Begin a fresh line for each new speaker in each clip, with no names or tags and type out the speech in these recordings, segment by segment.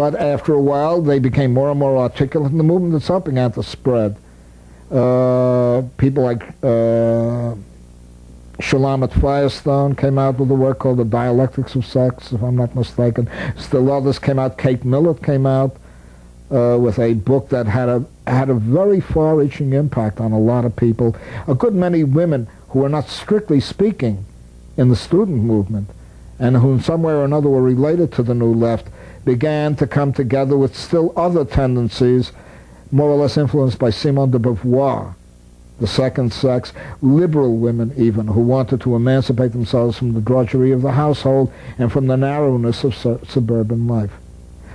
But after a while, they became more and more articulate, and the movement itself began to spread. People like Shulamit Firestone came out with a work called The Dialectics of Sex, if I'm not mistaken. Still others came out. Kate Millett came out with a book that had a very far-reaching impact on a lot of people. A good many women who were not strictly speaking in the student movement, and who in some way or another were related to the New Left, began to come together with still other tendencies, more or less influenced by Simone de Beauvoir, the second sex, liberal women even, who wanted to emancipate themselves from the drudgery of the household and from the narrowness of suburban life.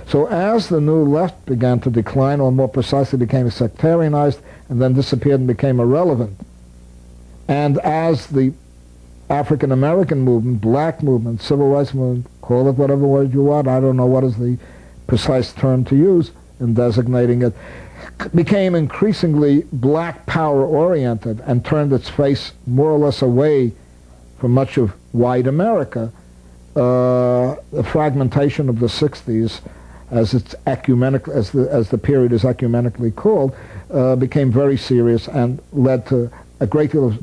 So as the New Left began to decline, or more precisely became sectarianized and then disappeared and became irrelevant, and as the African American movement, black movement, civil rights movement, call it whatever word you want, I don't know what is the precise term to use in designating it, became increasingly black power oriented and turned its face more or less away from much of white America. The fragmentation of the 60s, as it's ecumenical, as the period is ecumenically called, became very serious and led to a great deal of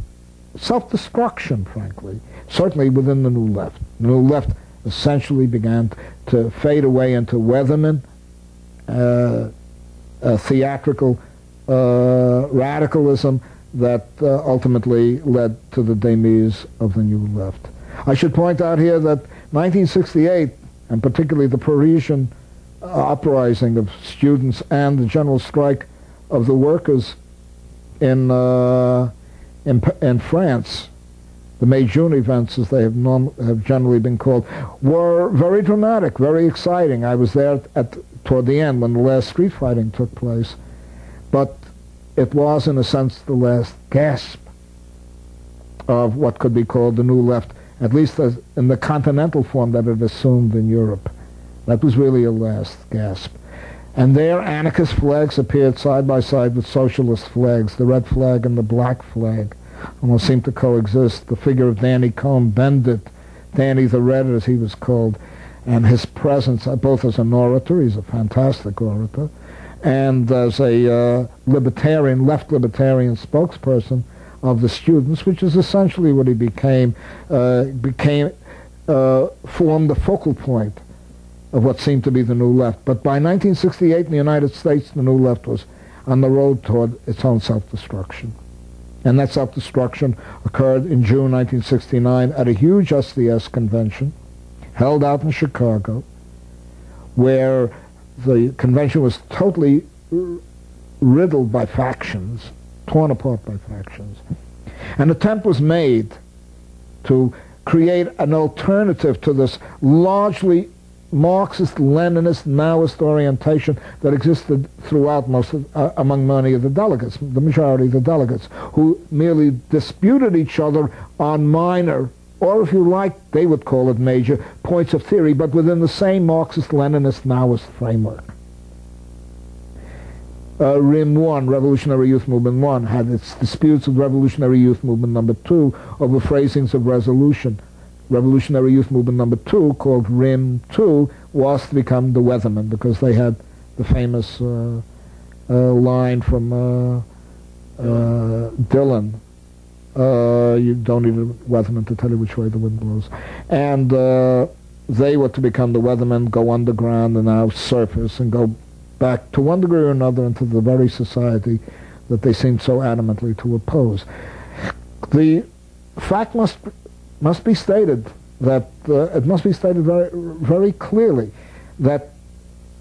self-destruction, frankly, certainly within the New Left. The New Left essentially began to fade away into Weatherman, theatrical radicalism that ultimately led to the demise of the New Left. I should point out here that 1968, and particularly the Parisian uprising of students and the general strike of the workers in France, the May-June events, as they have generally been called, were very dramatic, very exciting. I was there toward the end when the last street fighting took place. But it was, in a sense, the last gasp of what could be called the New Left, at least as in the continental form that it assumed in Europe. That was really a last gasp. And there, anarchist flags appeared side by side with socialist flags, the red flag and the black flag. Almost seemed to coexist. The figure of Danny Cohn-Bendit, Danny the Red as he was called, and his presence, both as an orator, he's a fantastic orator, and as a libertarian, left libertarian spokesperson of the students, which is essentially what he became, formed the focal point of what seemed to be the New Left. But by 1968 in the United States, the New Left was on the road toward its own self-destruction. And that self-destruction occurred in June 1969 at a huge SDS convention held out in Chicago, where the convention was totally riddled by factions, torn apart by factions. An attempt was made to create an alternative to this largely Marxist, Leninist, Maoist orientation that existed throughout among many of the delegates, the majority of the delegates, who merely disputed each other on minor, or if you like, they would call it major, points of theory, but within the same Marxist, Leninist, Maoist framework. RIM 1, Revolutionary Youth Movement 1, had its disputes with Revolutionary Youth Movement number 2 over phrasings of resolution. Revolutionary Youth Movement number 2, called RIM 2, was to become the Weathermen, because they had the famous line from Dylan, you don't need a weatherman to tell you which way the wind blows. And they were to become the Weathermen, go underground and now surface and go back to one degree or another into the very society that they seemed so adamantly to oppose. The fact must be stated that it must be stated very, very clearly that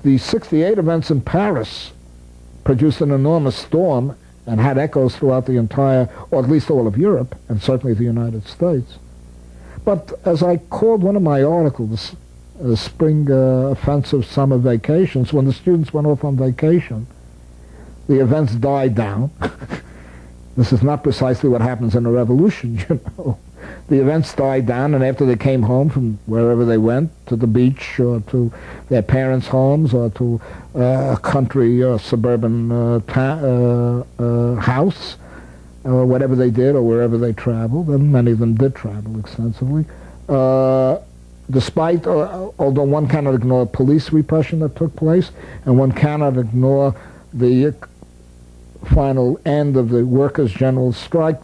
the '68 events in Paris produced an enormous storm and had echoes throughout the entire, or at least all of Europe, and certainly the United States. But as I called one of my articles, Spring Offensive Summer Vacations, when the students went off on vacation, the events died down. This is not precisely what happens in a revolution, you know. The events died down, and after they came home from wherever they went, to the beach or to their parents' homes or to a country or suburban house, or whatever they did or wherever they traveled, and many of them did travel extensively, despite, although one cannot ignore police repression that took place, and one cannot ignore the final end of the workers' general strike,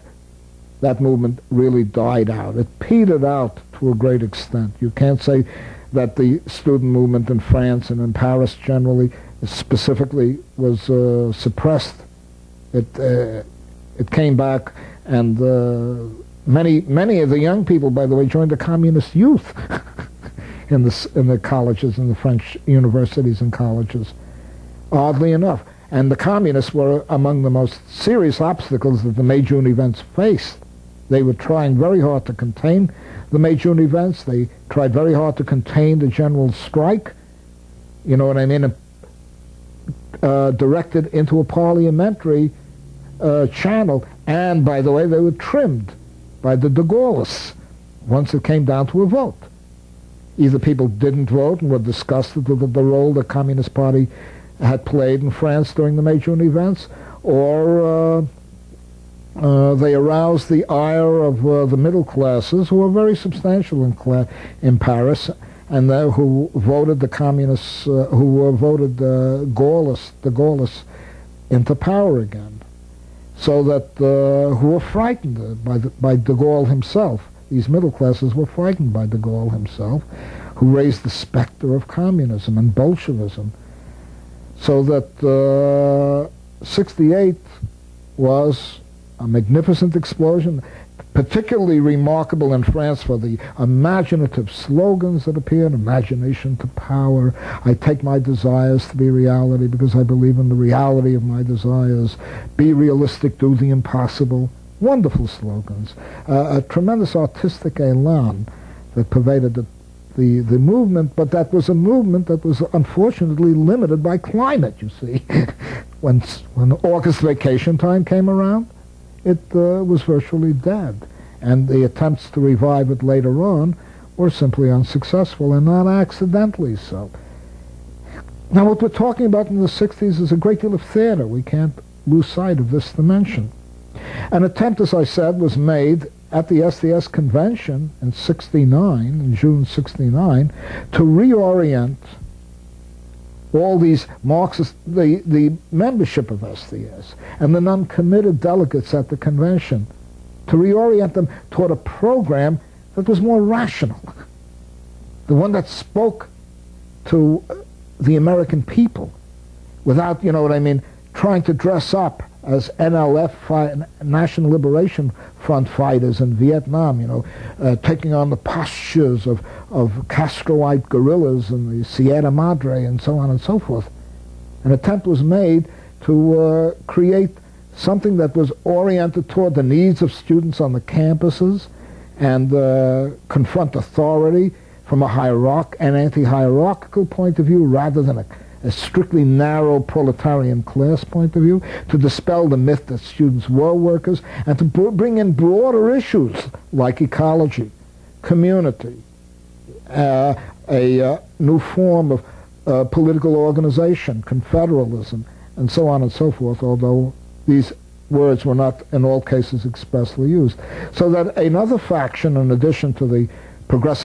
that movement really died out. It petered out to a great extent. You can't say that the student movement in France and in Paris generally, specifically, was suppressed. It came back, and many of the young people, by the way, joined the communist youth in the colleges, in the French universities and colleges, oddly enough. And the communists were among the most serious obstacles that the May June events faced. They were trying very hard to contain the May June events. They tried very hard to contain the general strike, you know what I mean, directed into a parliamentary channel. And, by the way, they were trimmed by the de Gaullists once it came down to a vote. Either people didn't vote and were disgusted with the role the Communist Party had played in France during the May June events, or they aroused the ire of the middle classes, who were very substantial in Paris, and who voted the communists, who voted the Gaullists into power again, so that who were frightened by de Gaulle himself. These middle classes were frightened by de Gaulle himself, who raised the specter of communism and Bolshevism. So that 68 was a magnificent explosion, particularly remarkable in France for the imaginative slogans that appeared: imagination to power, I take my desires to be reality because I believe in the reality of my desires, be realistic, do the impossible. Wonderful slogans, a tremendous artistic elan that pervaded the movement, but that was a movement that was unfortunately limited by climate, you see. When August vacation time came around, it was virtually dead. And the attempts to revive it later on were simply unsuccessful, and not accidentally so. Now, what we're talking about in the 60s is a great deal of theater. We can't lose sight of this dimension. An attempt, as I said, was made at the SDS convention in in June 69, to reorient all these Marxists, the membership of SDS, and the non-committed delegates at the convention, to reorient them toward a program that was more rational, the one that spoke to the American people without, you know what I mean, trying to dress up as NLF, National Liberation Front fighters in Vietnam, you know, taking on the postures of Castroite guerrillas in the Sierra Madre and so on and so forth. An attempt was made to create something that was oriented toward the needs of students on the campuses and confront authority from an anti-hierarchical point of view rather than a strictly narrow proletarian class point of view, to dispel the myth that students were workers, and to bring in broader issues like ecology, community, a new form of political organization, confederalism, and so on and so forth, although these words were not in all cases expressly used. So that another faction, in addition to the progressive